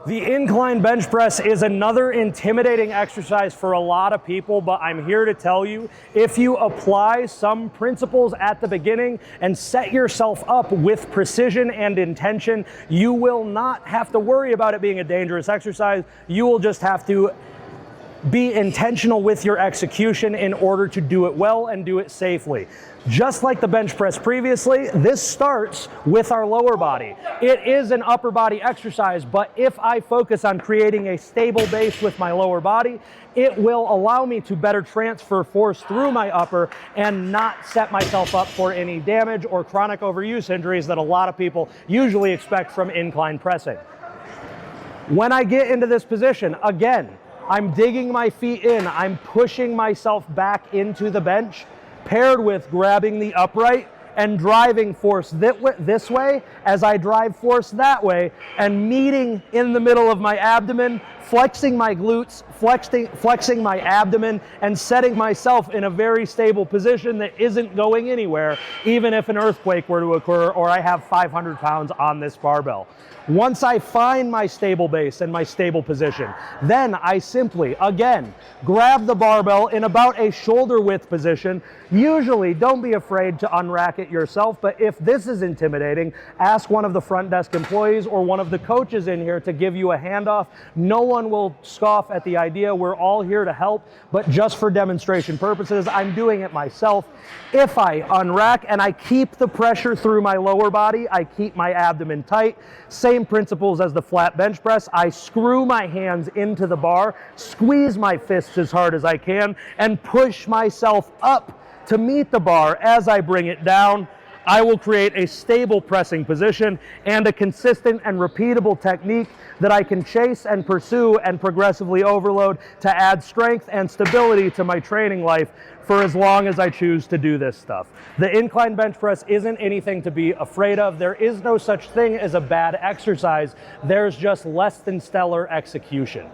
The incline bench press is another intimidating exercise for a lot of people, but I'm here to tell you, if you apply some principles at the beginning and set yourself up with precision and intention, you will not have to worry about it being a dangerous exercise. You will just have to be intentional with your execution in order to do it well and do it safely. Just like the bench press previously, this starts with our lower body. It is an upper body exercise, but if I focus on creating a stable base with my lower body, it will allow me to better transfer force through my upper and not set myself up for any damage or chronic overuse injuries that a lot of people usually expect from incline pressing. When I get into this position, again, I'm digging my feet in, I'm pushing myself back into the bench, paired with grabbing the upright and driving force this way as I drive force that way, and meeting in the middle of my abdomen, flexing my glutes, flexing my abdomen, and setting myself in a very stable position that isn't going anywhere, even if an earthquake were to occur or I have 500 pounds on this barbell. Once I find my stable base and my stable position, then I simply, again, grab the barbell in about a shoulder width position. Usually, don't be afraid to unrack it yourself, but if this is intimidating, ask one of the front desk employees or one of the coaches in here to give you a handoff. No one will scoff at the idea. We're all here to help, but just for demonstration purposes, I'm doing it myself. If I unrack and I keep the pressure through my lower body, I keep my abdomen tight. Same principles as the flat bench press. I screw my hands into the bar, squeeze my fists as hard as I can, and push myself up to meet the bar. As I bring it down, I will create a stable pressing position and a consistent and repeatable technique that I can chase and pursue and progressively overload to add strength and stability to my training life for as long as I choose to do this stuff. The incline bench press isn't anything to be afraid of. There is no such thing as a bad exercise. There's just less than stellar execution.